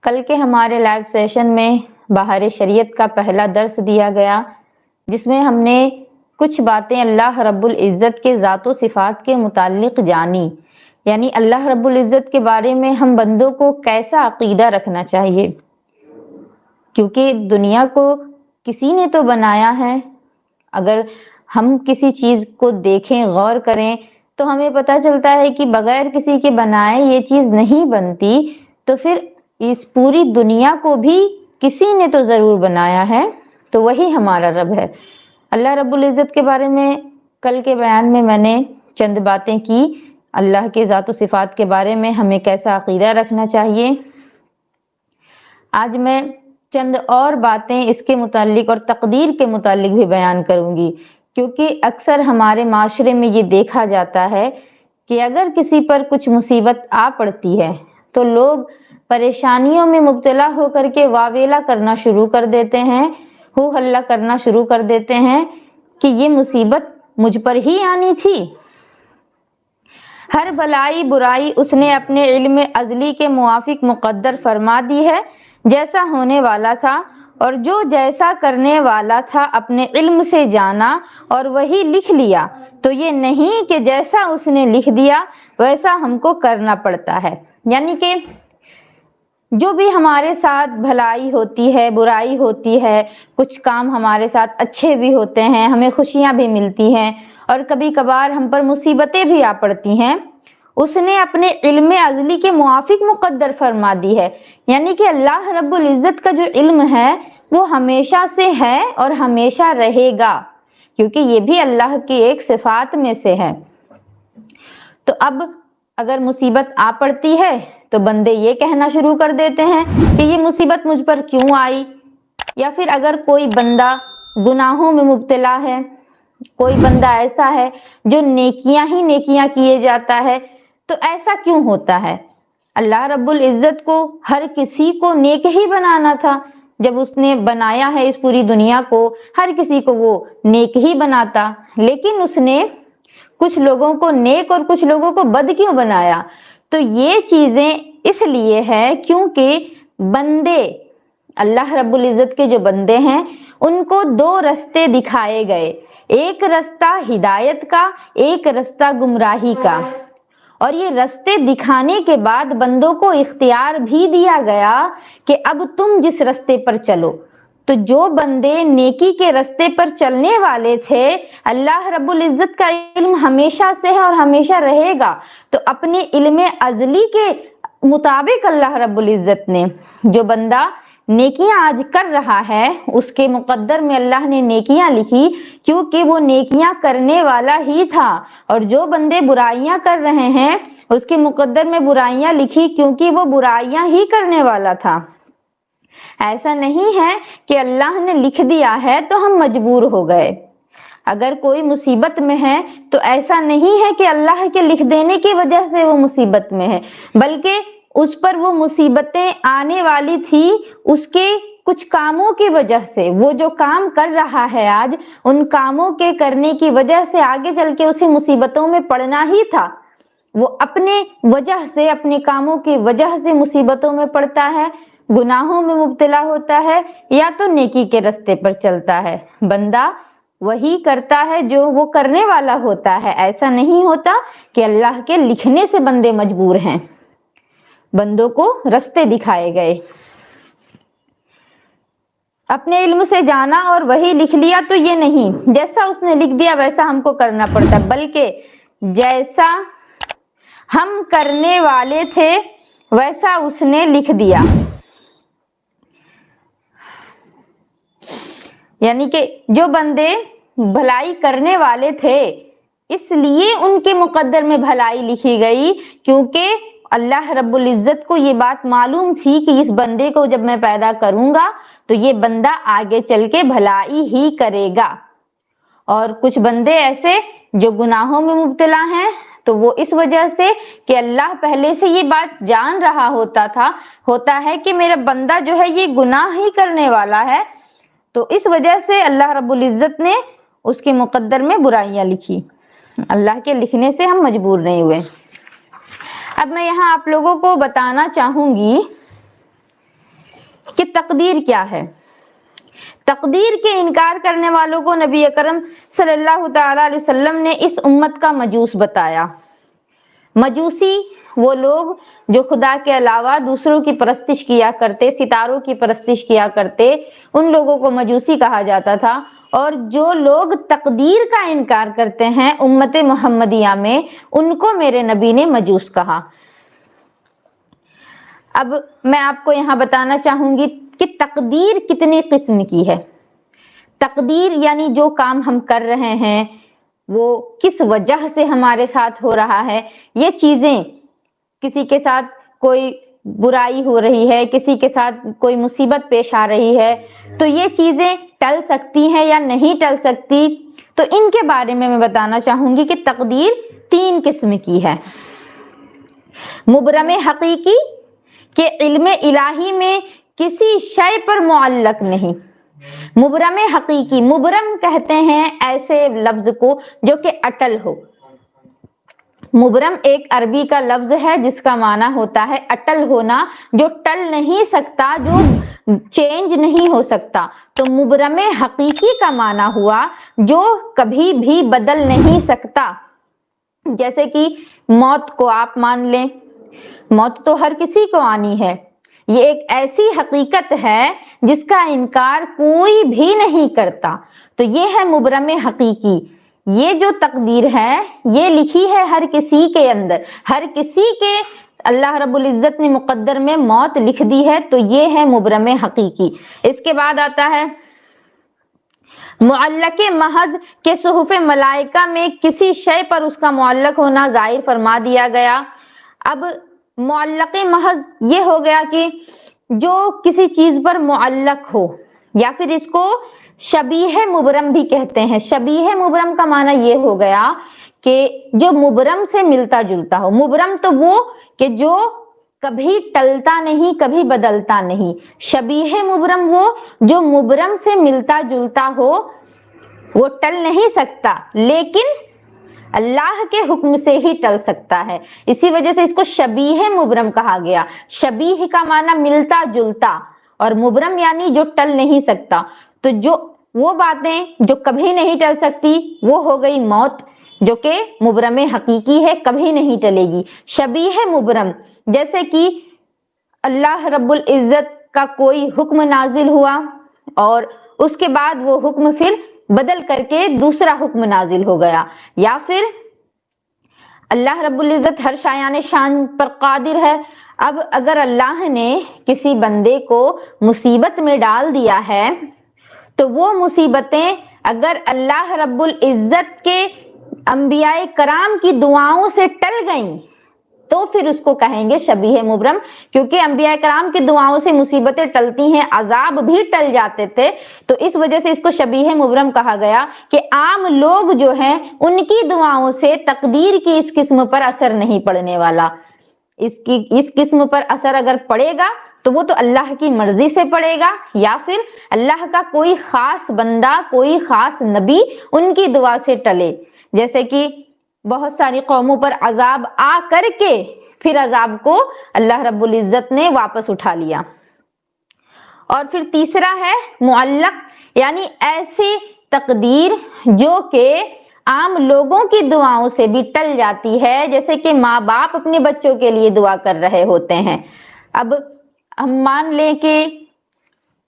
کل کے ہمارے لائیو سیشن میں بہار شریعت کا پہلا درس دیا گیا، جس میں ہم نے کچھ باتیں اللہ رب العزت کے ذات و صفات کے متعلق جانی، یعنی اللہ رب العزت کے بارے میں ہم بندوں کو کیسا عقیدہ رکھنا چاہیے، کیونکہ دنیا کو کسی نے تو بنایا ہے۔ اگر ہم کسی چیز کو دیکھیں، غور کریں تو ہمیں پتہ چلتا ہے کہ بغیر کسی کے بنائے یہ چیز نہیں بنتی، تو پھر اس پوری دنیا کو بھی کسی نے تو ضرور بنایا ہے، تو وہی ہمارا رب ہے۔ اللہ رب العزت کے بارے میں کل کے بیان میں نے چند باتیں کی، اللہ کے ذات و صفات کے بارے میں ہمیں کیسا عقیدہ رکھنا چاہیے۔ آج میں چند اور باتیں اس کے متعلق اور تقدیر کے متعلق بھی بیان کروں گی، کیونکہ اکثر ہمارے معاشرے میں یہ دیکھا جاتا ہے کہ اگر کسی پر کچھ مصیبت آ پڑتی ہے تو لوگ پریشانیوں میں مبتلا ہو کر کے واویلا کرنا شروع کر دیتے ہیں، ہو ہلہ کرنا شروع کر دیتے ہیں کہ یہ مصیبت مجھ پر ہی آنی تھی۔ ہر بلائی برائی اس نے اپنے علم ازلی کے موافق مقدر فرما دی ہے، جیسا ہونے والا تھا، اور جو جیسا کرنے والا تھا اپنے علم سے جانا اور وہی لکھ لیا، تو یہ نہیں کہ جیسا اس نے لکھ دیا ویسا ہم کو کرنا پڑتا ہے۔ یعنی کہ جو بھی ہمارے ساتھ بھلائی ہوتی ہے، برائی ہوتی ہے، کچھ کام ہمارے ساتھ اچھے بھی ہوتے ہیں، ہمیں خوشیاں بھی ملتی ہیں، اور کبھی کبھار ہم پر مصیبتیں بھی آ پڑتی ہیں، اس نے اپنے علم ازلی کے موافق مقدر فرما دی ہے۔ یعنی کہ اللہ رب العزت کا جو علم ہے وہ ہمیشہ سے ہے اور ہمیشہ رہے گا، کیونکہ یہ بھی اللہ کی ایک صفات میں سے ہے۔ تو اب اگر مصیبت آ پڑتی ہے تو بندے یہ کہنا شروع کر دیتے ہیں کہ یہ مصیبت مجھ پر کیوں آئی، یا پھر اگر کوئی بندہ گناہوں میں مبتلا ہے، کوئی بندہ ایسا ہے جو نیکیاں ہی نیکیاں کیے جاتا ہے، تو ایسا کیوں ہوتا ہے؟ اللہ رب العزت کو ہر کسی کو نیک ہی بنانا تھا، جب اس نے بنایا ہے اس پوری دنیا کو، ہر کسی کو وہ نیک ہی بناتا، لیکن اس نے کچھ لوگوں کو نیک اور کچھ لوگوں کو بد کیوں بنایا؟ تو یہ چیزیں اس لیے ہے کیونکہ بندے، اللہ رب العزت کے جو بندے ہیں ان کو دو رستے دکھائے گئے، ایک رستہ ہدایت کا، ایک رستہ گمراہی کا، اور یہ رستے دکھانے کے بعد بندوں کو اختیار بھی دیا گیا کہ اب تم جس رستے پر چلو۔ تو جو بندے نیکی کے رستے پر چلنے والے تھے، اللہ رب العزت کا علم ہمیشہ سے ہے اور ہمیشہ رہے گا، تو اپنے علم ازلی کے مطابق اللہ رب العزت نے جو بندہ نیکیاں آج کر رہا ہے اس کے مقدر میں اللہ نے نیکیاں لکھی، کیونکہ وہ نیکیاں کرنے والا ہی تھا، اور جو بندے برائیاں کر رہے ہیں اس کے مقدر میں برائیاں لکھی کیونکہ وہ برائیاں ہی کرنے والا تھا۔ ایسا نہیں ہے کہ اللہ نے لکھ دیا ہے تو ہم مجبور ہو گئے۔ اگر کوئی مصیبت میں ہے تو ایسا نہیں ہے کہ اللہ کے لکھ دینے کی وجہ سے وہ مصیبت میں ہے، بلکہ اس پر وہ مصیبتیں آنے والی تھی اس کے کچھ کاموں کی وجہ سے۔ وہ جو کام کر رہا ہے آج، ان کاموں کے کرنے کی وجہ سے آگے چل کے اسے مصیبتوں میں پڑنا ہی تھا۔ وہ اپنے وجہ سے، اپنے کاموں کی وجہ سے مصیبتوں میں پڑتا ہے، گناہوں میں مبتلا ہوتا ہے، یا تو نیکی کے رستے پر چلتا ہے۔ بندہ وہی کرتا ہے جو وہ کرنے والا ہوتا ہے، ایسا نہیں ہوتا کہ اللہ کے لکھنے سے بندے مجبور ہیں۔ بندوں کو رستے دکھائے گئے، اپنے علم سے جانا اور وہی لکھ لیا، تو یہ نہیں جیسا اس نے لکھ دیا ویسا ہم کو کرنا پڑتا، بلکہ جیسا ہم کرنے والے تھے ویسا اس نے لکھ دیا۔ یعنی کہ جو بندے بھلائی کرنے والے تھے اس لیے ان کے مقدر میں بھلائی لکھی گئی، کیونکہ اللہ رب العزت کو یہ بات معلوم تھی کہ اس بندے کو جب میں پیدا کروں گا تو یہ بندہ آگے چل کے بھلائی ہی کرے گا۔ اور کچھ بندے ایسے جو گناہوں میں مبتلا ہیں، تو وہ اس وجہ سے کہ اللہ پہلے سے یہ بات جان رہا ہوتا ہے کہ میرا بندہ جو ہے یہ گناہ ہی کرنے والا ہے، تو اس وجہ سے اللہ رب العزت نے اس کے مقدر میں برائیاں لکھی۔ اللہ کے لکھنے سے ہم مجبور نہیں ہوئے۔ اب میں یہاں آپ لوگوں کو بتانا چاہوں گی کہ تقدیر کیا ہے۔ تقدیر کے انکار کرنے والوں کو نبی اکرم صلی اللہ تعالی علیہ وسلم نے اس امت کا مجوس بتایا۔ مجوسی وہ لوگ جو خدا کے علاوہ دوسروں کی پرستش کیا کرتے، ستاروں کی پرستش کیا کرتے، ان لوگوں کو مجوسی کہا جاتا تھا۔ اور جو لوگ تقدیر کا انکار کرتے ہیں امت محمدیہ میں، ان کو میرے نبی نے مجوس کہا۔ اب میں آپ کو یہاں بتانا چاہوں گی کہ تقدیر کتنی قسم کی ہے۔ تقدیر یعنی جو کام ہم کر رہے ہیں وہ کس وجہ سے ہمارے ساتھ ہو رہا ہے۔ یہ چیزیں، کسی کے ساتھ کوئی برائی ہو رہی ہے، کسی کے ساتھ کوئی مصیبت پیش آ رہی ہے، تو یہ چیزیں ٹل سکتی ہیں یا نہیں ٹل سکتی، تو ان کے بارے میں بتانا چاہوں گی کہ تقدیر 3 قسم کی ہے۔ مبرم حقیقی کہ علم الہی میں کسی شے پر معلق نہیں۔ مبرم حقیقی، مبرم کہتے ہیں ایسے لفظ کو جو کہ اٹل ہو۔ مبرم ایک عربی کا لفظ ہے جس کا معنی ہوتا ہے اٹل ہونا، جو ٹل نہیں سکتا، جو چینج نہیں ہو سکتا۔ تو مبرم حقیقی کا معنی ہوا جو کبھی بھی بدل نہیں سکتا۔ جیسے کہ موت کو آپ مان لیں، موت تو ہر کسی کو آنی ہے، یہ ایک ایسی حقیقت ہے جس کا انکار کوئی بھی نہیں کرتا، تو یہ ہے مبرم حقیقی۔ یہ جو تقدیر ہے یہ لکھی ہے ہر کسی کے اندر، ہر کسی کے اللہ رب العزت نے مقدر میں موت لکھ دی ہے، تو یہ ہے مبرم حقیقی۔ اس کے بعد آتا ہے معلق محض کے صحف ملائکہ میں کسی شے پر اس کا معلق ہونا ظاہر فرما دیا گیا۔ اب معلق محض یہ ہو گیا کہ جو کسی چیز پر معلق ہو، یا پھر اس کو شبیہ مبرم بھی کہتے ہیں۔ شبیہ مبرم کا معنی یہ ہو گیا کہ جو مبرم سے ملتا جلتا ہو۔ مبرم تو وہ کہ جو کبھی ٹلتا نہیں، کبھی بدلتا نہیں۔ شبیہ مبرم وہ جو مبرم سے ملتا جلتا ہو، وہ ٹل نہیں سکتا لیکن اللہ کے حکم سے ہی ٹل سکتا ہے، اسی وجہ سے اس کو شبیہ مبرم کہا گیا۔ شبیہ کا معنی ملتا جلتا، اور مبرم یعنی جو ٹل نہیں سکتا۔ تو جو وہ باتیں جو کبھی نہیں ٹل سکتی وہ ہو گئی موت، جو کہ مبرم حقیقی ہے، کبھی نہیں ٹلے گی۔ شبیہ مبرم جیسے کہ اللہ رب العزت کا کوئی حکم نازل ہوا اور اس کے بعد وہ حکم پھر بدل کر کے دوسرا حکم نازل ہو گیا، یا پھر اللہ رب العزت ہر شایان شان پر قادر ہے۔ اب اگر اللہ نے کسی بندے کو مصیبت میں ڈال دیا ہے تو وہ مصیبتیں اگر اللہ رب العزت کے انبیاء کرام کی دعاؤں سے ٹل گئیں تو پھر اس کو کہیں گے شبیہ مبرم، کیونکہ انبیاء کرام کی دعاؤں سے مصیبتیں ٹلتی ہیں، عذاب بھی ٹل جاتے تھے، تو اس وجہ سے اس کو شبیہ مبرم کہا گیا کہ عام لوگ جو ہیں ان کی دعاؤں سے تقدیر کی اس قسم پر اثر نہیں پڑنے والا۔ اس قسم پر اثر اگر پڑے گا تو وہ تو اللہ کی مرضی سے پڑے گا، یا پھر اللہ کا کوئی خاص بندہ، کوئی خاص نبی ان کی دعا سے ٹلے۔ جیسے کہ بہت ساری قوموں پر عذاب آ کر کے پھر عذاب کو اللہ رب العزت نے واپس اٹھا لیا۔ اور پھر تیسرا ہے معلق، یعنی ایسی تقدیر جو کہ عام لوگوں کی دعاؤں سے بھی ٹل جاتی ہے، جیسے کہ ماں باپ اپنے بچوں کے لیے دعا کر رہے ہوتے ہیں۔ اب ہم مان لیں کہ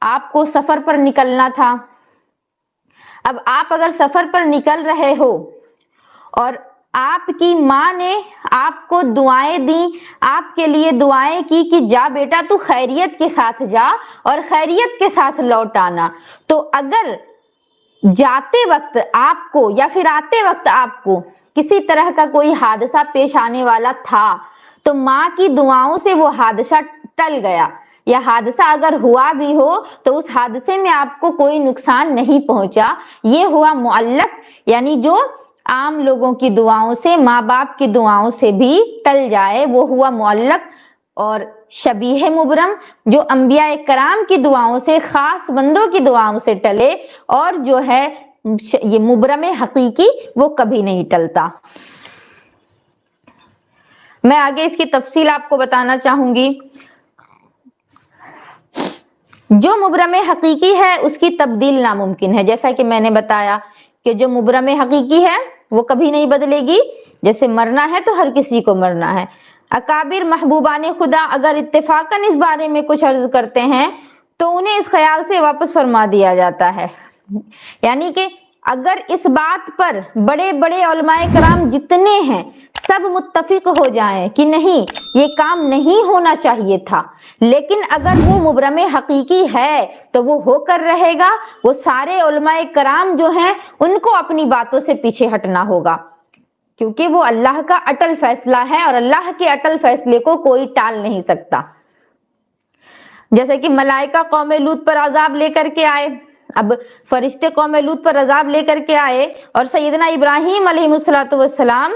آپ کو سفر پر نکلنا تھا، اب آپ اگر سفر پر نکل رہے ہو اور آپ کی ماں نے آپ کو دعائیں دیں، آپ کے لیے دعائیں کی کہ جا بیٹا تو خیریت کے ساتھ جا اور خیریت کے ساتھ لوٹ آنا، تو اگر جاتے وقت آپ کو یا پھر آتے وقت آپ کو کسی طرح کا کوئی حادثہ پیش آنے والا تھا تو ماں کی دعاؤں سے وہ حادثہ ٹل گیا، یا حادثہ اگر ہوا بھی ہو تو اس حادثے میں آپ کو کوئی نقصان نہیں پہنچا، یہ ہوا معلق، یعنی جو عام لوگوں کی دعاؤں سے، ماں باپ کی دعاؤں سے بھی ٹل جائے، وہ ہوا معلق۔ اور شبیہ مبرم جو انبیاء کرام کی دعاؤں سے، خاص بندوں کی دعاؤں سے ٹلے، اور جو ہے یہ مبرم حقیقی وہ کبھی نہیں ٹلتا۔ میں آگے اس کی تفصیل آپ کو بتانا چاہوں گی۔ جو مبرم حقیقی ہے اس کی تبدیل ناممکن ہے، جیسا کہ میں نے بتایا کہ جو مبرم حقیقی ہے وہ کبھی نہیں بدلے گی، جیسے مرنا ہے تو ہر کسی کو مرنا ہے۔ اکابر محبوبان خدا اگر اتفاقاً اس بارے میں کچھ عرض کرتے ہیں تو انہیں اس خیال سے واپس فرما دیا جاتا ہے، یعنی کہ اگر اس بات پر بڑے بڑے علماء کرام جتنے ہیں سب متفق ہو جائیں کہ نہیں یہ کام نہیں ہونا چاہیے تھا، لیکن اگر وہ مبرم حقیقی ہے تو وہ ہو کر رہے گا، وہ سارے علماء کرام جو ہیں ان کو اپنی باتوں سے پیچھے ہٹنا ہوگا، کیونکہ وہ اللہ کا اٹل فیصلہ ہے اور اللہ کے اٹل فیصلے کو کوئی ٹال نہیں سکتا۔ جیسے کہ ملائکہ قوم لوط پر عذاب لے کر کے آئے، اب فرشتے قوم لوط پر عذاب لے کر کے آئے اور سیدنا ابراہیم علیہ السلام،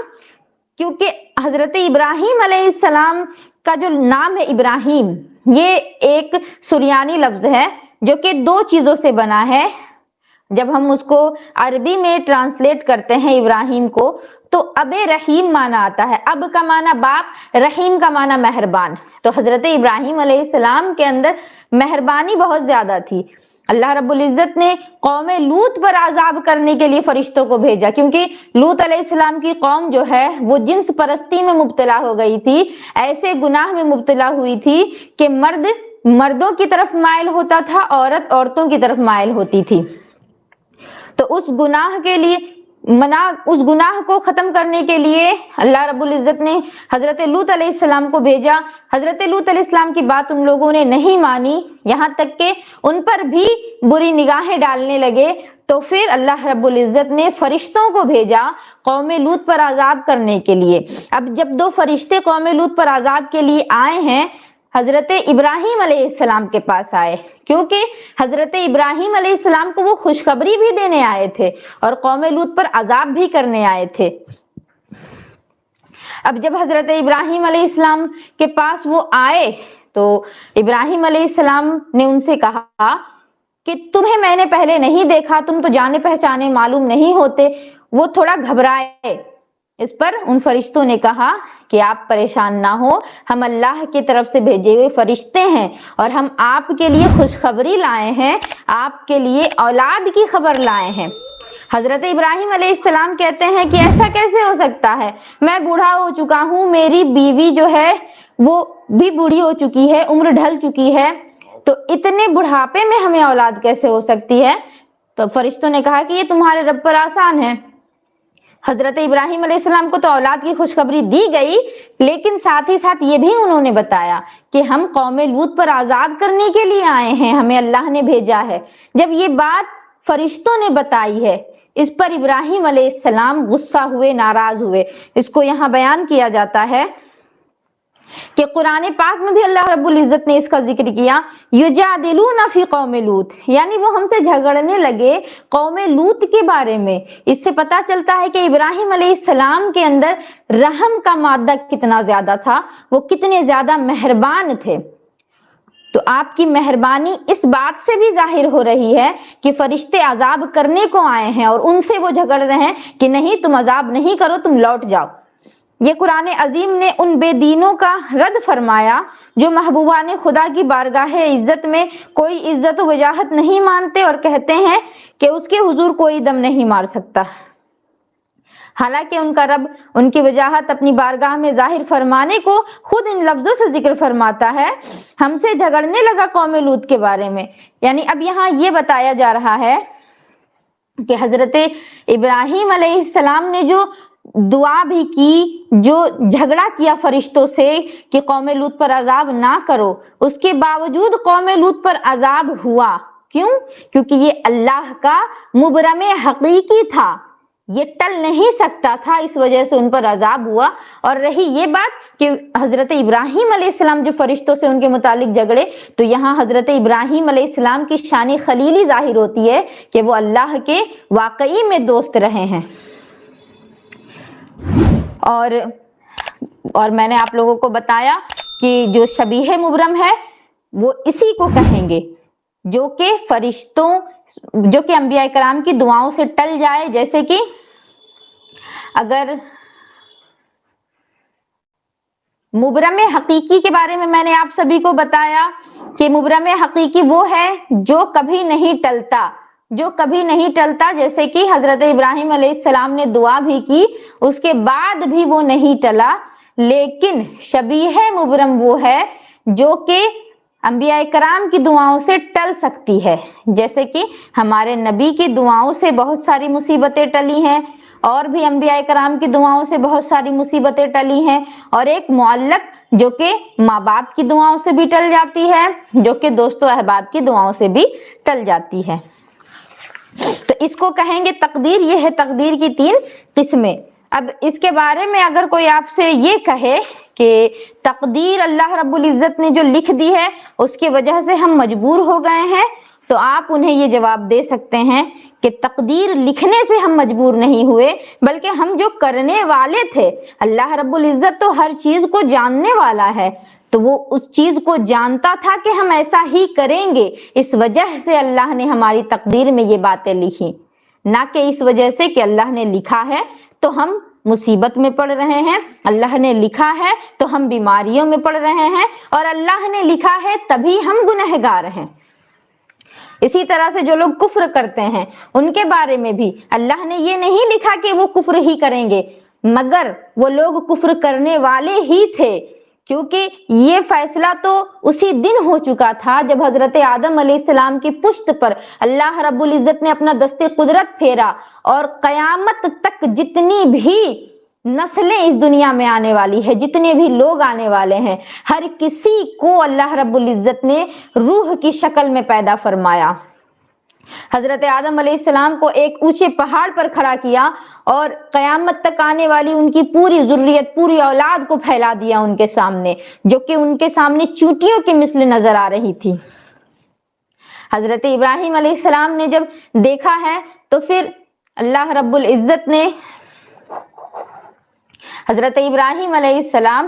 کیونکہ حضرت ابراہیم علیہ السلام کا جو نام ہے ابراہیم، یہ ایک سریانی لفظ ہے جو کہ دو چیزوں سے بنا ہے۔ جب ہم اس کو عربی میں ٹرانسلیٹ کرتے ہیں ابراہیم کو تو اب رحیم معنی آتا ہے، اب کا معنی باپ، رحیم کا معنی مہربان، تو حضرت ابراہیم علیہ السلام کے اندر مہربانی بہت زیادہ تھی۔ اللہ رب العزت نے قوم لوط پر عذاب کرنے کے لیے فرشتوں کو بھیجا، کیونکہ لوط علیہ السلام کی قوم جو ہے وہ جنس پرستی میں مبتلا ہو گئی تھی، ایسے گناہ میں مبتلا ہوئی تھی کہ مرد مردوں کی طرف مائل ہوتا تھا، عورت عورتوں کی طرف مائل ہوتی تھی۔ تو اس گناہ کو ختم کرنے کے لیے اللہ رب العزت نے حضرت لوط علیہ السلام کو بھیجا۔ حضرت لوط علیہ السلام کی بات ان لوگوں نے نہیں مانی، یہاں تک کہ ان پر بھی بری نگاہیں ڈالنے لگے، تو پھر اللہ رب العزت نے فرشتوں کو بھیجا قوم لوط پر عذاب کرنے کے لیے۔ اب جب دو فرشتے قوم لوط پر عذاب کے لیے آئے ہیں، حضرت ابراہیم علیہ السلام کے پاس آئے، کیونکہ حضرت ابراہیم علیہ السلام کو وہ خوشخبری بھی دینے آئے تھے اور قوم لوط پر عذاب بھی کرنے آئے تھے۔ اب جب حضرت ابراہیم علیہ السلام کے پاس وہ آئے تو ابراہیم علیہ السلام نے ان سے کہا کہ تمہیں میں نے پہلے نہیں دیکھا، تم تو جانے پہچانے معلوم نہیں ہوتے۔ وہ تھوڑا گھبرائے، اس پر ان فرشتوں نے کہا کہ آپ پریشان نہ ہو، ہم اللہ کی طرف سے بھیجے ہوئے فرشتے ہیں اور ہم آپ کے لیے خوشخبری لائے ہیں، آپ کے لیے اولاد کی خبر لائے ہیں۔ حضرت ابراہیم علیہ السلام کہتے ہیں کہ ایسا کیسے ہو سکتا ہے، میں بوڑھا ہو چکا ہوں، میری بیوی جو ہے وہ بھی بوڑھی ہو چکی ہے، عمر ڈھل چکی ہے، تو اتنے بڑھاپے میں ہمیں اولاد کیسے ہو سکتی ہے؟ تو فرشتوں نے کہا کہ یہ تمہارے رب پر آسان ہے۔ حضرت ابراہیم علیہ السلام کو تو اولاد کی خوشخبری دی گئی، لیکن ساتھ ہی ساتھ یہ بھی انہوں نے بتایا کہ ہم قوم لوط پر عذاب کرنے کے لیے آئے ہیں، ہمیں اللہ نے بھیجا ہے۔ جب یہ بات فرشتوں نے بتائی ہے، اس پر ابراہیم علیہ السلام غصہ ہوئے، ناراض ہوئے۔ اس کو یہاں بیان کیا جاتا ہے کہ قرآن پاک میں بھی اللہ رب العزت نے اس کا ذکر کیا، یجادلون فی قوم لوط، یعنی وہ ہم سے جھگڑنے لگے قوم لوط کے بارے میں۔ اس سے پتہ چلتا ہے کہ ابراہیم علیہ السلام کے اندر رحم کا مادہ کتنا زیادہ تھا، وہ کتنے زیادہ مہربان تھے۔ تو آپ کی مہربانی اس بات سے بھی ظاہر ہو رہی ہے کہ فرشتے عذاب کرنے کو آئے ہیں اور ان سے وہ جھگڑ رہے ہیں کہ نہیں تم عذاب نہیں کرو، تم لوٹ جاؤ۔ یہ قرآن عظیم نے ان بے دینوں کا رد فرمایا جو محبوبان خدا کی بارگاہ عزت میں کوئی عزت و وجاہت نہیں مانتے اور کہتے ہیں کہ اس کے حضور کوئی دم نہیں مار سکتا، حالانکہ ان کا رب ان کی وجاہت اپنی بارگاہ میں ظاہر فرمانے کو خود ان لفظوں سے ذکر فرماتا ہے، ہم سے جھگڑنے لگا قوم لوط کے بارے میں۔ یعنی اب یہاں یہ بتایا جا رہا ہے کہ حضرت ابراہیم علیہ السلام نے جو دعا بھی کی، جو جھگڑا کیا فرشتوں سے کہ قوم لوط پر عذاب نہ کرو، اس کے باوجود قوم لوط پر عذاب ہوا۔ کیوں؟ کیونکہ یہ اللہ کا مبرم حقیقی تھا، یہ ٹل نہیں سکتا تھا، اس وجہ سے ان پر عذاب ہوا۔ اور رہی یہ بات کہ حضرت ابراہیم علیہ السلام جو فرشتوں سے ان کے متعلق جھگڑے، تو یہاں حضرت ابراہیم علیہ السلام کی شان خلیلی ظاہر ہوتی ہے کہ وہ اللہ کے واقعی میں دوست رہے ہیں۔ اور میں نے آپ لوگوں کو بتایا کہ جو شبیہ مبرم ہے وہ اسی کو کہیں گے جو کہ فرشتوں، جو کہ انبیاء کرام کی دعاؤں سے ٹل جائے۔ جیسے کہ اگر مبرم حقیقی کے بارے میں نے آپ سبھی کو بتایا کہ مبرم حقیقی وہ ہے جو کبھی نہیں ٹلتا، جو کبھی نہیں ٹلتا، جیسے کہ حضرت ابراہیم علیہ السلام نے دعا بھی کی، اس کے بعد بھی وہ نہیں ٹلا۔ لیکن شبیہ مبرم وہ ہے جو کہ انبیاء کرام کی دعاؤں سے ٹل سکتی ہے، جیسے کہ ہمارے نبی کی دعاؤں سے بہت ساری مصیبتیں ٹلی ہیں، اور بھی انبیاء کرام کی دعاؤں سے بہت ساری مصیبتیں ٹلی ہیں، اور ایک معلق جو کہ ماں باپ کی دعاؤں سے بھی ٹل جاتی ہے، جو کہ دوست و احباب کی دعاؤں سے بھی ٹل جاتی ہے۔ تو اس کو کہیں گے تقدیر۔ یہ ہے تقدیر کی 3 قسمیں۔ اب اس کے بارے میں اگر کوئی آپ سے یہ کہے کہ تقدیر اللہ رب العزت نے جو لکھ دی ہے اس کی وجہ سے ہم مجبور ہو گئے ہیں، تو آپ انہیں یہ جواب دے سکتے ہیں کہ تقدیر لکھنے سے ہم مجبور نہیں ہوئے، بلکہ ہم جو کرنے والے تھے، اللہ رب العزت تو ہر چیز کو جاننے والا ہے، تو وہ اس چیز کو جانتا تھا کہ ہم ایسا ہی کریں گے، اس وجہ سے اللہ نے ہماری تقدیر میں یہ باتیں لکھی، نہ کہ اس وجہ سے کہ اللہ نے لکھا ہے تو ہم مصیبت میں پڑ رہے ہیں، اللہ نے لکھا ہے تو ہم بیماریوں میں پڑ رہے ہیں، اور اللہ نے لکھا ہے تبھی ہم گنہگار ہیں۔ اسی طرح سے جو لوگ کفر کرتے ہیں ان کے بارے میں بھی اللہ نے یہ نہیں لکھا کہ وہ کفر ہی کریں گے، مگر وہ لوگ کفر کرنے والے ہی تھے، کیونکہ یہ فیصلہ تو اسی دن ہو چکا تھا جب حضرت آدم علیہ السلام کی پشت پر اللہ رب العزت نے اپنا دست قدرت پھیرا، اور قیامت تک جتنی بھی نسلیں اس دنیا میں آنے والی ہے، جتنے بھی لوگ آنے والے ہیں، ہر کسی کو اللہ رب العزت نے روح کی شکل میں پیدا فرمایا۔ حضرت آدم علیہ السلام کو ایک اونچے پہاڑ پر کھڑا کیا اور قیامت تک آنے والی ان کی پوری ذریت، پوری اولاد کو پھیلا دیا ان کے سامنے، جو کہ ان کے سامنے چونٹیوں کے مثل نظر آ رہی تھی۔ حضرت ابراہیم علیہ السلام نے جب دیکھا ہے تو پھر اللہ رب العزت نے حضرت ابراہیم علیہ السلام،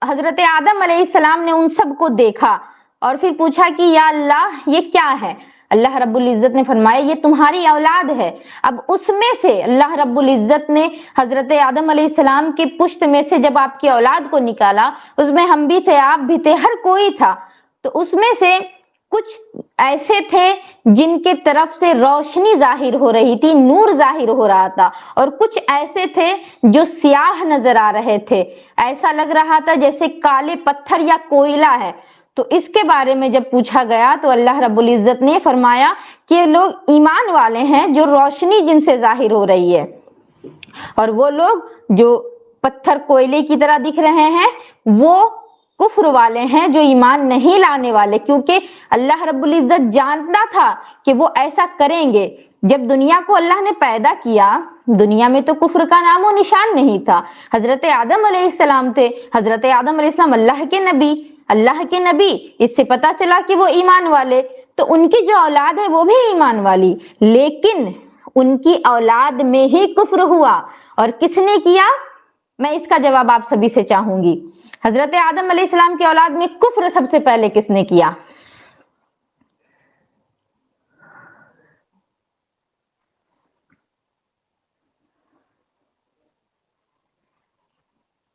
حضرت آدم علیہ السلام نے ان سب کو دیکھا اور پھر پوچھا کہ یا اللہ یہ کیا ہے؟ اللہ رب العزت نے فرمایا یہ تمہاری اولاد ہے۔ اب اس میں سے اللہ رب العزت نے حضرت آدم علیہ السلام کے پشت میں سے جب آپ کی اولاد کو نکالا، اس میں ہم بھی تھے، آپ بھی تھے، ہر کوئی تھا، تو اس میں سے کچھ ایسے تھے جن کے طرف سے روشنی ظاہر ہو رہی تھی، نور ظاہر ہو رہا تھا، اور کچھ ایسے تھے جو سیاہ نظر آ رہے تھے، ایسا لگ رہا تھا جیسے کالے پتھر یا کوئلہ ہے۔ تو اس کے بارے میں جب پوچھا گیا تو اللہ رب العزت نے فرمایا کہ یہ لوگ ایمان والے ہیں جو روشنی جن سے ظاہر ہو رہی ہے، اور وہ لوگ جو پتھر کوئلے کی طرح دکھ رہے ہیں وہ کفر والے ہیں جو ایمان نہیں لانے والے، کیونکہ اللہ رب العزت جانتا تھا کہ وہ ایسا کریں گے۔ جب دنیا کو اللہ نے پیدا کیا، دنیا میں تو کفر کا نام و نشان نہیں تھا، حضرت آدم علیہ السلام تھے، حضرت آدم علیہ السلام اللہ کے نبی، اس سے پتا چلا کہ وہ ایمان والے، تو ان کی جو اولاد ہے وہ بھی ایمان والی، لیکن ان کی اولاد میں ہی کفر ہوا، اور کس نے کیا؟ میں اس کا جواب آپ سبھی سے چاہوں گی۔ حضرت آدم علیہ السلام کی اولاد میں کفر سب سے پہلے کس نے کیا؟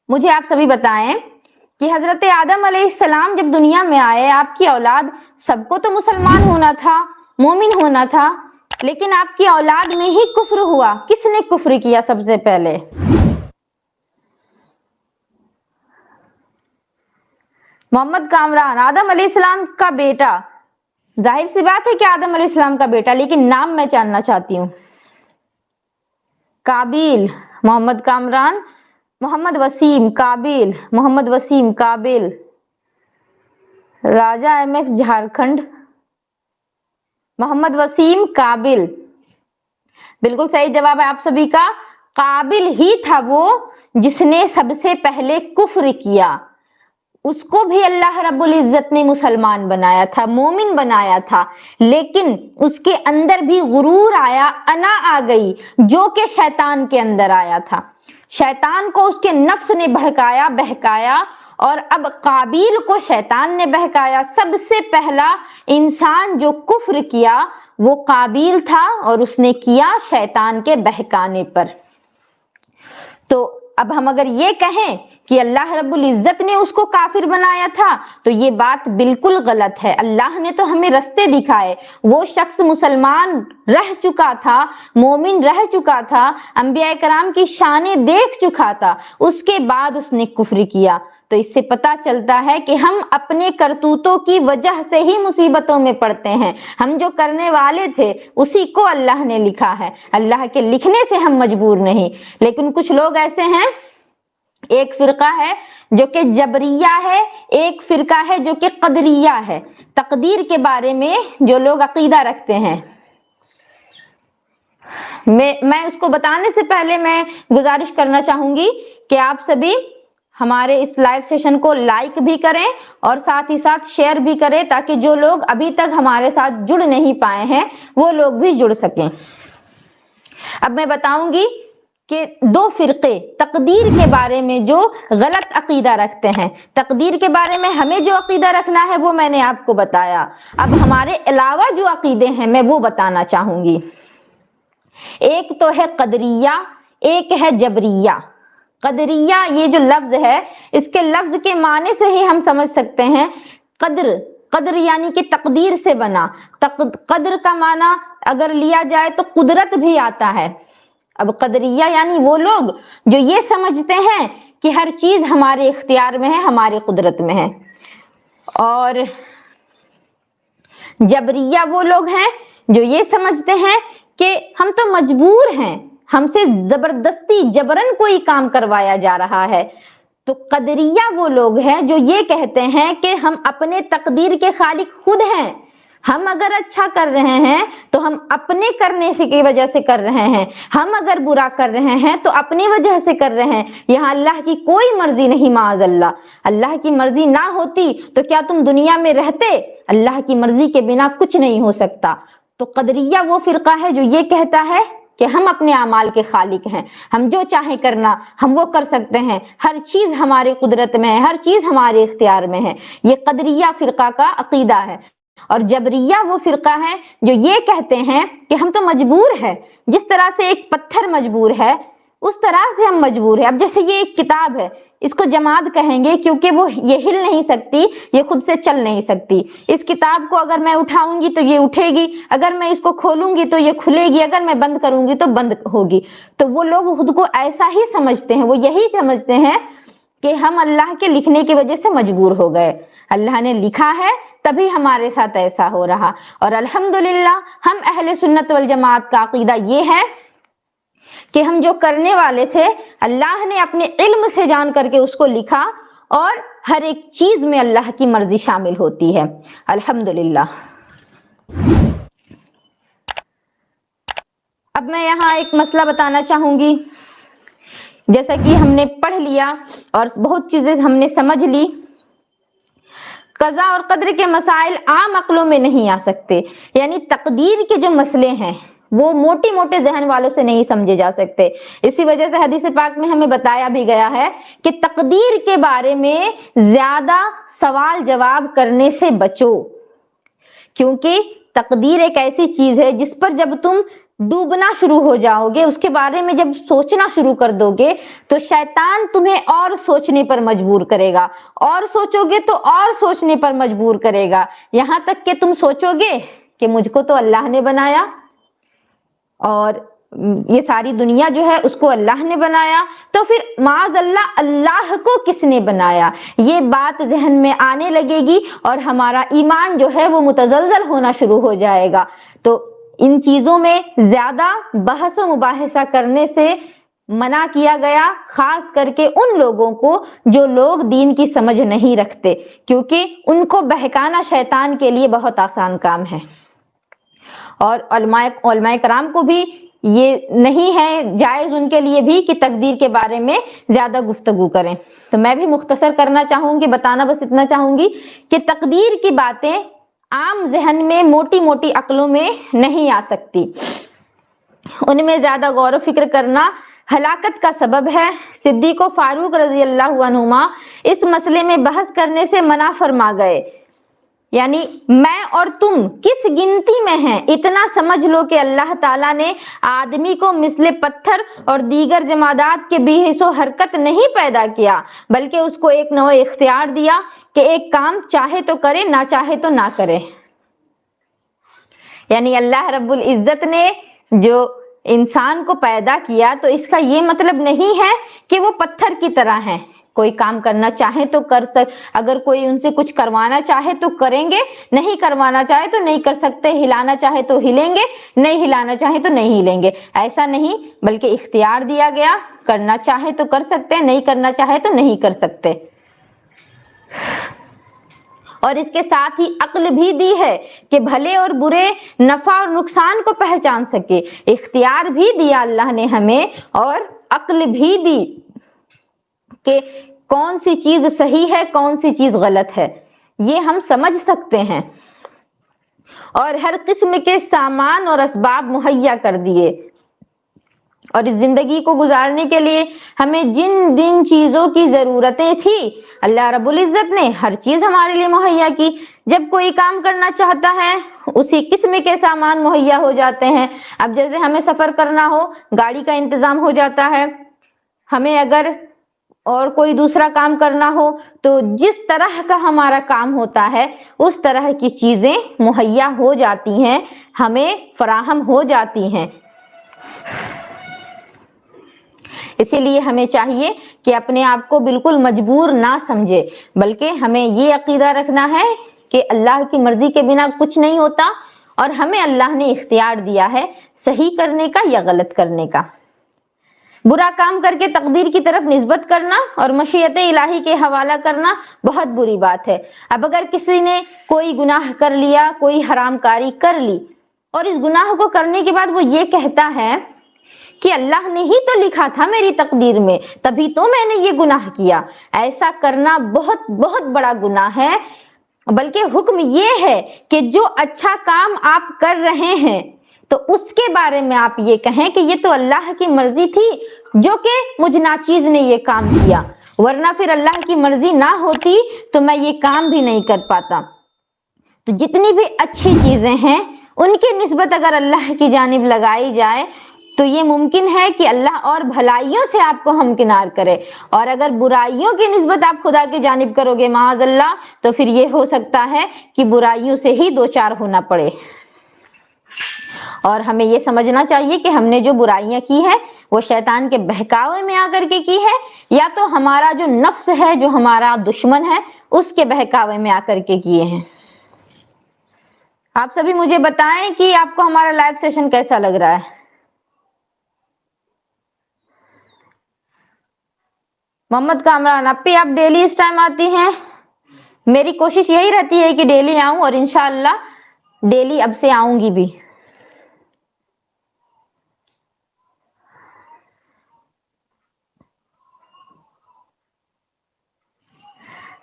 مجھے آپ سبھی بتائیں کہ حضرت آدم علیہ السلام جب دنیا میں آئے، آپ کی اولاد، سب کو تو مسلمان ہونا تھا، مومن ہونا تھا، لیکن آپ کی اولاد میں ہی کفر ہوا۔ کس نے کفر کیا سب سے پہلے؟ محمد کامران، آدم علیہ السلام کا بیٹا، ظاہر سی بات ہے کہ آدم علیہ السلام کا بیٹا، لیکن نام میں جاننا چاہتی ہوں۔ قابیل، محمد کامران، محمد وسیم، قابیل، محمد وسیم، قابیل، راجہ ایم ایکس جھارکھنڈ، محمد وسیم، قابیل، بالکل صحیح جواب ہے آپ سبھی کا۔ قابیل ہی تھا وہ جس نے سب سے پہلے کفر کیا، اس کو بھی اللہ رب العزت نے مسلمان بنایا تھا، مومن بنایا تھا، لیکن اس کے اندر بھی غرور آیا، انا آ گئی، جو کہ شیطان کے اندر آیا تھا۔ شیطان کو اس کے نفس نے بھڑکایا، بہکایا، اور اب قابیل کو شیطان نے بہکایا۔ سب سے پہلا انسان جو کفر کیا وہ قابیل تھا، اور اس نے کیا شیطان کے بہکانے پر۔ تو اب ہم اگر یہ کہیں کہ اللہ رب العزت نے اس کو کافر بنایا تھا، تو یہ بات بالکل غلط ہے۔ اللہ نے تو ہمیں رستے دکھائے، وہ شخص مسلمان رہ چکا تھا، مومن رہ چکا تھا، انبیاء کرام کی شانیں دیکھ چکا تھا، اس کے بعد اس نے کفر کیا۔ تو اس سے پتہ چلتا ہے کہ ہم اپنے کرتوتوں کی وجہ سے ہی مصیبتوں میں پڑتے ہیں۔ ہم جو کرنے والے تھے اسی کو اللہ نے لکھا ہے، اللہ کے لکھنے سے ہم مجبور نہیں۔ لیکن کچھ لوگ ایسے ہیں، ایک فرقہ ہے جو کہ جبریہ ہے، ایک فرقہ ہے جو کہ قدریہ ہے، تقدیر کے بارے میں جو لوگ عقیدہ رکھتے ہیں۔ میں اس کو بتانے سے پہلے میں گزارش کرنا چاہوں گی کہ آپ سبھی ہمارے اس لائیو سیشن کو لائک بھی کریں اور ساتھ ہی ساتھ شیئر بھی کریں، تاکہ جو لوگ ابھی تک ہمارے ساتھ جڑ نہیں پائے ہیں وہ لوگ بھی جڑ سکیں۔ اب میں بتاؤں گی کہ دو فرقے تقدیر کے بارے میں جو غلط عقیدہ رکھتے ہیں۔ تقدیر کے بارے میں ہمیں جو عقیدہ رکھنا ہے وہ میں نے آپ کو بتایا، اب ہمارے علاوہ جو عقیدے ہیں میں وہ بتانا چاہوں گی۔ ایک تو ہے قدریہ، ایک ہے جبریہ۔ قدریہ یہ جو لفظ ہے، اس کے لفظ کے معنی سے ہی ہم سمجھ سکتے ہیں، قدر یعنی کہ تقدیر سے بنا۔ قدر کا معنی اگر لیا جائے تو قدرت بھی آتا ہے۔ اب قدریہ یعنی وہ لوگ جو یہ سمجھتے ہیں کہ ہر چیز ہمارے اختیار میں ہے، ہماری قدرت میں ہے۔ اور جبریہ وہ لوگ ہیں جو یہ سمجھتے ہیں کہ ہم تو مجبور ہیں، ہم سے زبردستی جبرن کوئی کام کروایا جا رہا ہے۔ تو قدریہ وہ لوگ ہیں جو یہ کہتے ہیں کہ ہم اپنے تقدیر کے خالق خود ہیں، ہم اگر اچھا کر رہے ہیں تو ہم اپنے کرنے سے کی وجہ سے کر رہے ہیں، ہم اگر برا کر رہے ہیں تو اپنی وجہ سے کر رہے ہیں، یہاں اللہ کی کوئی مرضی نہیں۔ معاذ اللہ، اللہ کی مرضی نہ ہوتی تو کیا تم دنیا میں رہتے؟ اللہ کی مرضی کے بنا کچھ نہیں ہو سکتا۔ تو قدریہ وہ فرقہ ہے جو یہ کہتا ہے کہ ہم اپنے اعمال کے خالق ہیں، ہم جو چاہیں کرنا ہم وہ کر سکتے ہیں، ہر چیز ہماری قدرت میں ہے، ہر چیز ہمارے اختیار میں ہے۔ یہ قدریہ فرقہ کا عقیدہ ہے۔ اور جبریہ وہ فرقہ ہے جو یہ کہتے ہیں کہ ہم تو مجبور ہے، جس طرح سے ایک پتھر مجبور ہے اس طرح سے ہم مجبور ہیں۔ اب جیسے یہ ایک کتاب ہے، اس کو جماد کہیں گے کیونکہ وہ یہ ہل نہیں سکتی، یہ خود سے چل نہیں سکتی۔ اس کتاب کو اگر میں اٹھاؤں گی تو یہ اٹھے گی، اگر میں اس کو کھولوں گی تو یہ کھلے گی، اگر میں بند کروں گی تو بند ہوگی۔ تو وہ لوگ خود کو ایسا ہی سمجھتے ہیں، وہ یہی سمجھتے ہیں کہ ہم اللہ کے لکھنے کی وجہ سے مجبور ہو گئے، اللہ نے لکھا ہے تبھی ہمارے ساتھ ایسا ہو رہا۔ اور الحمدللہ ہم اہل سنت والجماعت کا عقیدہ یہ ہے کہ ہم جو کرنے والے تھے اللہ نے اپنے علم سے جان کر کے اس کو لکھا، اور ہر ایک چیز میں اللہ کی مرضی شامل ہوتی ہے۔ الحمدللہ۔ اب میں یہاں ایک مسئلہ بتانا چاہوں گی، جیسا کہ ہم نے پڑھ لیا اور بہت چیزیں ہم نے سمجھ لی، قضاء اور قدر کے مسائل عام عقلوں میں نہیں آ سکتے، یعنی تقدیر کے جو مسئلے ہیں وہ موٹے موٹے ذہن والوں سے نہیں سمجھے جا سکتے۔ اسی وجہ سے حدیث پاک میں ہمیں بتایا بھی گیا ہے کہ تقدیر کے بارے میں زیادہ سوال جواب کرنے سے بچو، کیونکہ تقدیر ایک ایسی چیز ہے جس پر جب تم ڈوبنا شروع ہو جاؤ گے، اس کے بارے میں جب سوچنا شروع کر دو گے تو شیطان تمہیں اور سوچنے پر مجبور کرے گا، اور سوچو گے تو اور سوچنے پر مجبور کرے گا، یہاں تک کہ تم سوچو گے کہ مجھ کو تو اللہ نے بنایا، اور یہ ساری دنیا جو ہے اس کو اللہ نے بنایا، تو پھر معاذ اللہ اللہ کو کس نے بنایا؟ یہ بات ذہن میں آنے لگے گی اور ہمارا ایمان جو ہے وہ متزلزل ہونا شروع ہو جائے گا۔ تو ان چیزوں میں زیادہ بحث و مباحثہ کرنے سے منع کیا گیا، خاص کر کے ان لوگوں کو جو لوگ دین کی سمجھ نہیں رکھتے، کیونکہ ان کو بہکانا شیطان کے لیے بہت آسان کام ہے۔ اور علماء کرام کو بھی یہ نہیں ہے جائز ان کے لیے بھی کہ تقدیر کے بارے میں زیادہ گفتگو کریں۔ تو میں بھی مختصر کرنا چاہوں گی، بتانا بس اتنا چاہوں گی کہ تقدیر کی باتیں عام ذہن میں موٹی موٹی عقلوں میں نہیں آ سکتی، ان میں زیادہ غور و فکر کرنا ہلاکت کا سبب ہے۔ صدیق و فاروق رضی اللہ عنہما اس مسئلے میں بحث کرنے سے منع فرما گئے، یعنی میں اور تم کس گنتی میں ہیں، اتنا سمجھ لو کہ اللہ تعالیٰ نے آدمی کو مثل پتھر اور دیگر جمادات کے بے حس و حرکت نہیں پیدا کیا، بلکہ اس کو ایک نوع اختیار دیا کہ ایک کام چاہے تو کرے، نہ چاہے تو نہ کرے۔ یعنی اللہ رب العزت نے جو انسان کو پیدا کیا تو اس کا یہ مطلب نہیں ہے کہ وہ پتھر کی طرح ہیں، کوئی کام کرنا چاہے تو اگر کوئی ان سے کچھ کروانا چاہے تو کریں گے، نہیں کروانا چاہے تو نہیں کر سکتے، ہلانا چاہے تو ہلیں گے، نہیں ہلانا چاہے تو نہیں ہلیں گے، ایسا نہیں، بلکہ اختیار دیا گیا، کرنا چاہے تو کر سکتے، نہیں کرنا چاہے تو نہیں کر سکتے۔ اور اس کے ساتھ ہی عقل بھی دی ہے کہ بھلے اور برے، نفع اور نقصان کو پہچان سکے، اختیار بھی دیا اللہ نے ہمیں، اور عقل بھی دی کہ کون سی چیز صحیح ہے، کون سی چیز غلط ہے، یہ ہم سمجھ سکتے ہیں، اور ہر قسم کے سامان اور اسباب مہیا کر دیے۔ اور اس زندگی کو گزارنے کے لیے ہمیں جن چیزوں کی ضرورتیں تھی اللہ رب العزت نے ہر چیز ہمارے لیے مہیا کی۔ جب کوئی کام کرنا چاہتا ہے اسی قسم کے سامان مہیا ہو جاتے ہیں۔ اب جیسے ہمیں سفر کرنا ہو، گاڑی کا انتظام ہو جاتا ہے، ہمیں اگر اور کوئی دوسرا کام کرنا ہو تو جس طرح کا ہمارا کام ہوتا ہے اس طرح کی چیزیں مہیا ہو جاتی ہیں، ہمیں فراہم ہو جاتی ہیں۔ اسی لیے ہمیں چاہیے کہ اپنے آپ کو بالکل مجبور نہ سمجھے، بلکہ ہمیں یہ عقیدہ رکھنا ہے کہ اللہ کی مرضی کے بنا کچھ نہیں ہوتا، اور ہمیں اللہ نے اختیار دیا ہے صحیح کرنے کا یا غلط کرنے کا۔ برا کام کر کے تقدیر کی طرف نسبت کرنا اور مشیت الہی کے حوالہ کرنا بہت بری بات ہے۔ اب اگر کسی نے کوئی گناہ کر لیا، کوئی حرام کاری کر لی، اور اس گناہ کو کرنے کے بعد وہ یہ کہتا ہے کہ اللہ نے ہی تو لکھا تھا میری تقدیر میں، تبھی تو میں نے یہ گناہ کیا، ایسا کرنا بہت بہت بڑا گناہ ہے۔ بلکہ حکم یہ ہے کہ جو اچھا کام آپ کر رہے ہیں تو اس کے بارے میں آپ یہ کہیں کہ یہ تو اللہ کی مرضی تھی جو کہ مجھ ناچیز نے یہ کام کیا، ورنہ پھر اللہ کی مرضی نہ ہوتی تو میں یہ کام بھی نہیں کر پاتا۔ تو جتنی بھی اچھی چیزیں ہیں ان کی نسبت اگر اللہ کی جانب لگائی جائے تو یہ ممکن ہے کہ اللہ اور بھلائیوں سے آپ کو ہمکنار کرے، اور اگر برائیوں کی نسبت آپ خدا کی جانب کرو گے معاذ اللہ تو پھر یہ ہو سکتا ہے کہ برائیوں سے ہی دو چار ہونا پڑے۔ اور ہمیں یہ سمجھنا چاہیے کہ ہم نے جو برائیاں کی ہے وہ شیطان کے بہکاوے میں آ کر کے کی ہے، یا تو ہمارا جو نفس ہے، جو ہمارا دشمن ہے، اس کے بہکاوے میں آ کر کے کیے ہیں۔ آپ سبھی مجھے بتائیں کہ آپ کو ہمارا لائیو سیشن کیسا لگ رہا ہے؟ محمد کامران اپی، آپ ڈیلی اس ٹائم آتی ہیں؟ میری کوشش یہی رہتی ہے کہ ڈیلی آؤں، اور انشاءاللہ ڈیلی اب سے آؤں گی بھی۔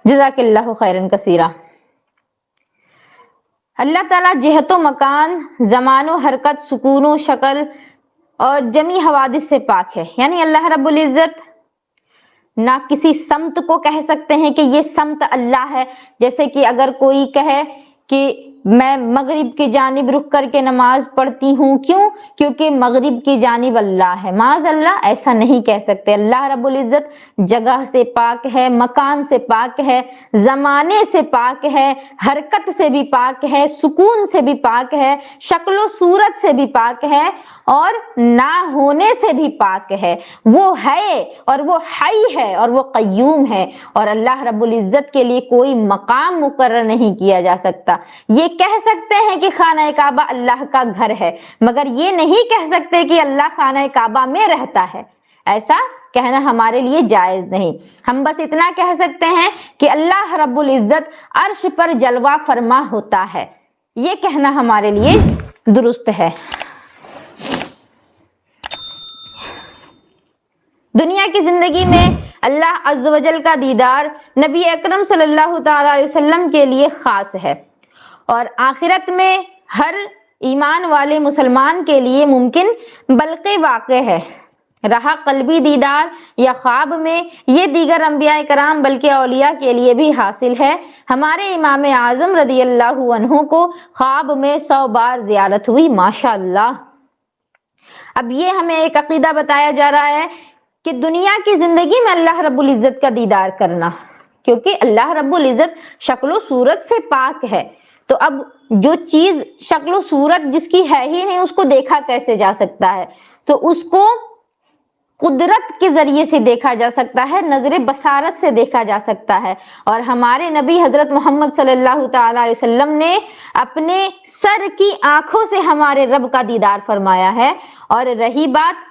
جزاک اللہ خیرن کثیرہ۔ اللہ تعالیٰ جہت و مکان، زمان و حرکت، سکون و شکل اور جمی حوادث سے پاک ہے۔ یعنی اللہ رب العزت نہ کسی سمت کو کہہ سکتے ہیں کہ یہ سمت اللہ ہے، جیسے کہ اگر کوئی کہے کہ میں مغرب کی جانب رخ کر کے نماز پڑھتی ہوں، کیونکہ مغرب کی جانب اللہ ہے، معاذ اللہ ایسا نہیں کہہ سکتے۔ اللہ رب العزت جگہ سے پاک ہے، مکان سے پاک ہے، زمانے سے پاک ہے، حرکت سے بھی پاک ہے، سکون سے بھی پاک ہے، شکل و صورت سے بھی پاک ہے، اور نہ ہونے سے بھی پاک ہے۔ وہ ہے اور وہ حی ہے اور وہ قیوم ہے، اور اللہ رب العزت کے لیے کوئی مقام مقرر نہیں کیا جا سکتا۔ یہ کہہ سکتے ہیں کہ خانہ کعبہ اللہ کا گھر ہے، مگر یہ نہیں کہہ سکتے کہ اللہ خانہ کعبہ میں رہتا ہے، ایسا کہنا ہمارے لیے جائز نہیں۔ ہم بس اتنا کہہ سکتے ہیں کہ اللہ رب العزت عرش پر جلوہ فرما ہوتا ہے، یہ کہنا ہمارے لیے درست ہے۔ دنیا کی زندگی میں اللہ عز و جل کا دیدار نبی اکرم صلی اللہ تعالی علیہ وسلم کے لیے خاص ہے، اور آخرت میں ہر ایمان والے مسلمان کے لیے ممکن بلکہ واقع ہے۔ رہا قلبی دیدار یا خواب میں، یہ دیگر انبیاء کرام بلکہ اولیاء کے لیے بھی حاصل ہے، ہمارے امام اعظم رضی اللہ عنہ کو خواب میں 100 بار زیارت ہوئی، ماشاءاللہ۔ اب یہ ہمیں ایک عقیدہ بتایا جا رہا ہے کہ دنیا کی زندگی میں اللہ رب العزت کا دیدار کرنا، کیونکہ اللہ رب العزت شکل و صورت سے پاک ہے، تو اب جو چیز شکل و صورت جس کی ہے ہی نہیں، اس کو دیکھا کیسے جا سکتا ہے؟ تو اس کو قدرت کے ذریعے سے دیکھا جا سکتا ہے، نظر بصارت سے دیکھا جا سکتا ہے، اور ہمارے نبی حضرت محمد صلی اللہ تعالی علیہ وسلم نے اپنے سر کی آنکھوں سے ہمارے رب کا دیدار فرمایا ہے۔ اور رہی بات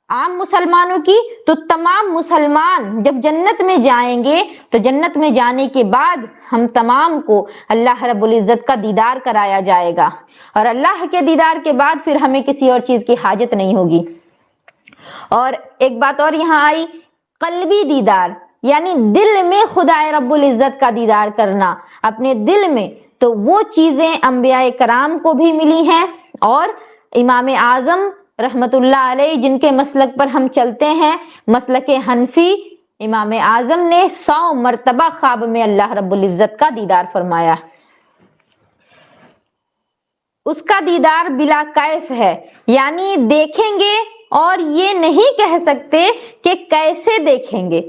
عام مسلمانوں کی، تو تمام مسلمان جب جنت میں جائیں گے تو جنت میں جانے کے بعد ہم تمام کو اللہ رب العزت کا دیدار کرایا جائے گا، اور اللہ کے دیدار کے بعد پھر ہمیں کسی اور چیز کی حاجت نہیں ہوگی۔ اور ایک بات اور یہاں آئی، قلبی دیدار، یعنی دل میں خدا رب العزت کا دیدار کرنا اپنے دل میں، تو وہ چیزیں انبیاء کرام کو بھی ملی ہیں، اور امام اعظم رحمت اللہ علیہ جن کے مسلک پر ہم چلتے ہیں، مسلک حنفی، امام اعظم نے 100 مرتبہ خواب میں اللہ رب العزت کا دیدار فرمایا۔ اس کا دیدار بلا کیف ہے، یعنی دیکھیں گے اور یہ نہیں کہہ سکتے کہ کیسے دیکھیں گے،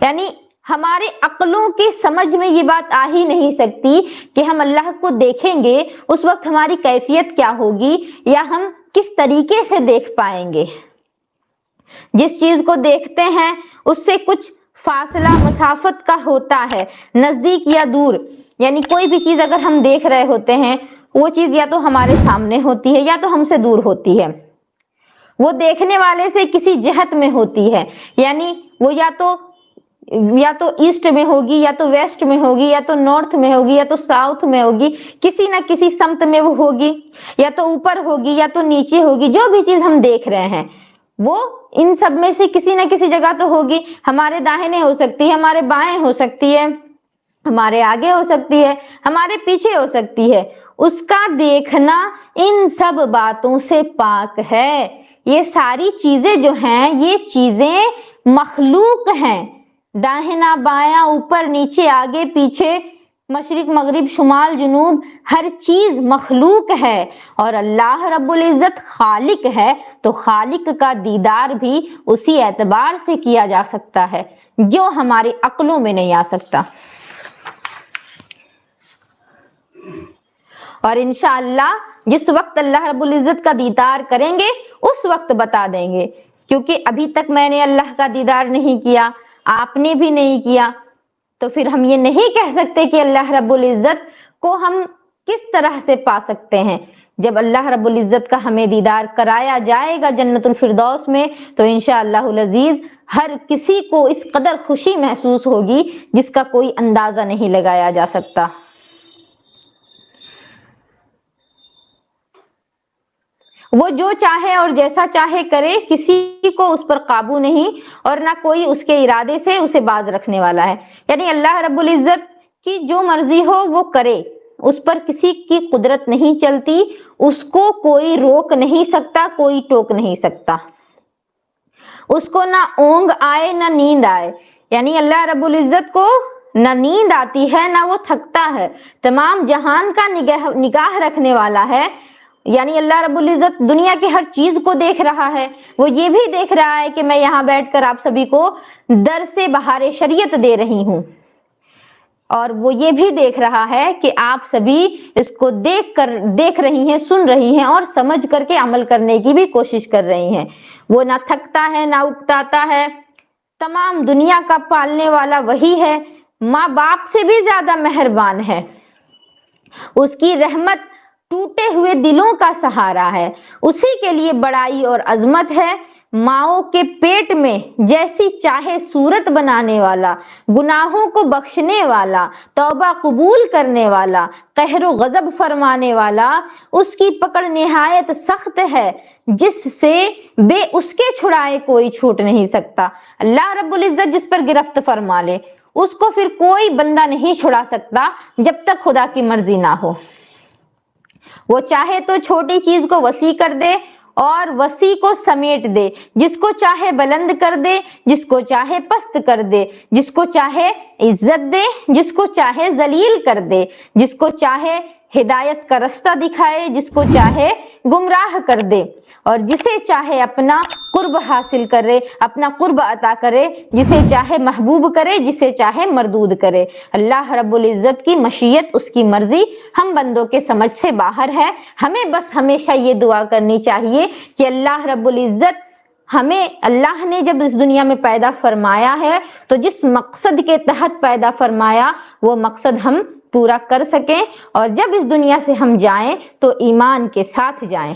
یعنی ہمارے عقلوں کی سمجھ میں یہ بات آ ہی نہیں سکتی کہ ہم اللہ کو دیکھیں گے، اس وقت ہماری کیفیت کیا ہوگی، یا ہم کس طریقے سے دیکھ پائیں گے۔ جس چیز کو دیکھتے ہیں اس سے کچھ فاصلہ مسافت کا ہوتا ہے، نزدیک یا دور، یعنی کوئی بھی چیز اگر ہم دیکھ رہے ہوتے ہیں، وہ چیز یا تو ہمارے سامنے ہوتی ہے یا تو ہم سے دور ہوتی ہے، وہ دیکھنے والے سے کسی جہت میں ہوتی ہے، یعنی وہ یا تو ایسٹ میں ہوگی، یا تو ویسٹ میں ہوگی، یا تو نارتھ میں ہوگی، یا تو ساؤتھ میں ہوگی، کسی نہ کسی سمت میں وہ ہوگی، یا تو اوپر ہوگی یا تو نیچے ہوگی۔ جو بھی چیز ہم دیکھ رہے ہیں وہ ان سب میں سے کسی نہ کسی جگہ تو ہوگی، ہمارے داہنے ہو سکتی ہے، ہمارے بائیں ہو سکتی ہے، ہمارے آگے ہو سکتی ہے، ہمارے پیچھے ہو سکتی ہے۔ اس کا دیکھنا ان سب باتوں سے پاک ہے۔ یہ ساری چیزیں جو ہیں یہ چیزیں مخلوق ہیں، داہنا بایاں اوپر نیچے آگے پیچھے مشرق مغرب شمال جنوب، ہر چیز مخلوق ہے، اور اللہ رب العزت خالق ہے، تو خالق کا دیدار بھی اسی اعتبار سے کیا جا سکتا ہے جو ہمارے عقلوں میں نہیں آ سکتا۔ اور انشاءاللہ جس وقت اللہ رب العزت کا دیدار کریں گے اس وقت بتا دیں گے، کیونکہ ابھی تک میں نے اللہ کا دیدار نہیں کیا، آپ نے بھی نہیں کیا، تو پھر ہم یہ نہیں کہہ سکتے کہ اللہ رب العزت کو ہم کس طرح سے پا سکتے ہیں۔ جب اللہ رب العزت کا ہمیں دیدار کرایا جائے گا جنت الفردوس میں، تو انشاءاللہ العزیز ہر کسی کو اس قدر خوشی محسوس ہوگی جس کا کوئی اندازہ نہیں لگایا جا سکتا۔ وہ جو چاہے اور جیسا چاہے کرے، کسی کو اس پر قابو نہیں، اور نہ کوئی اس کے ارادے سے اسے باز رکھنے والا ہے، یعنی اللہ رب العزت کی جو مرضی ہو وہ کرے، اس پر کسی کی قدرت نہیں چلتی، اس کو کوئی روک نہیں سکتا، کوئی ٹوک نہیں سکتا، اس کو نہ اونگ آئے نہ نیند آئے، یعنی اللہ رب العزت کو نہ نیند آتی ہے نہ وہ تھکتا ہے، تمام جہان کا نگاہ رکھنے والا ہے، یعنی اللہ رب العزت دنیا کی ہر چیز کو دیکھ رہا ہے، وہ یہ بھی دیکھ رہا ہے کہ میں یہاں بیٹھ کر آپ سبھی کو درس بہار شریعت دے رہی ہوں، اور وہ یہ بھی دیکھ رہا ہے کہ آپ سبھی اس کو دیکھ رہی ہیں، سن رہی ہیں، اور سمجھ کر کے عمل کرنے کی بھی کوشش کر رہی ہیں۔ وہ نہ تھکتا ہے نہ اکتاتا ہے، تمام دنیا کا پالنے والا وہی ہے، ماں باپ سے بھی زیادہ مہربان ہے، اس کی رحمت ٹوٹے ہوئے دلوں کا سہارا ہے، اسی کے لیے بڑائی اور عظمت ہے، ماؤں کے پیٹ میں جیسی چاہے صورت بنانے والا، گناہوں کو بخشنے والا، توبہ قبول کرنے والا، قہر و غضب فرمانے والا، اس کی پکڑ نہایت سخت ہے، جس سے بے اس کے چھڑائے کوئی چھوٹ نہیں سکتا۔ اللہ رب العزت جس پر گرفت فرما لے اس کو پھر کوئی بندہ نہیں چھڑا سکتا جب تک خدا کی مرضی نہ ہو۔ وہ چاہے تو چھوٹی چیز کو وسیع کر دے، اور وسیع کو سمیٹ دے، جس کو چاہے بلند کر دے، جس کو چاہے پست کر دے، جس کو چاہے عزت دے، جس کو چاہے ذلیل کر دے، جس کو چاہے ہدایت کا رستہ دکھائے، جس کو چاہے گمراہ کر دے، اور جسے چاہے اپنا قرب حاصل کرے، اپنا قرب عطا کرے، جسے چاہے محبوب کرے، جسے چاہے مردود کرے۔ اللہ رب العزت کی مشیت، اس کی مرضی ہم بندوں کے سمجھ سے باہر ہے۔ ہمیں بس ہمیشہ یہ دعا کرنی چاہیے کہ اللہ رب العزت ہمیں، اللہ نے جب اس دنیا میں پیدا فرمایا ہے تو جس مقصد کے تحت پیدا فرمایا وہ مقصد ہم پورا کر سکیں، اور جب اس دنیا سے ہم جائیں تو ایمان کے ساتھ جائیں۔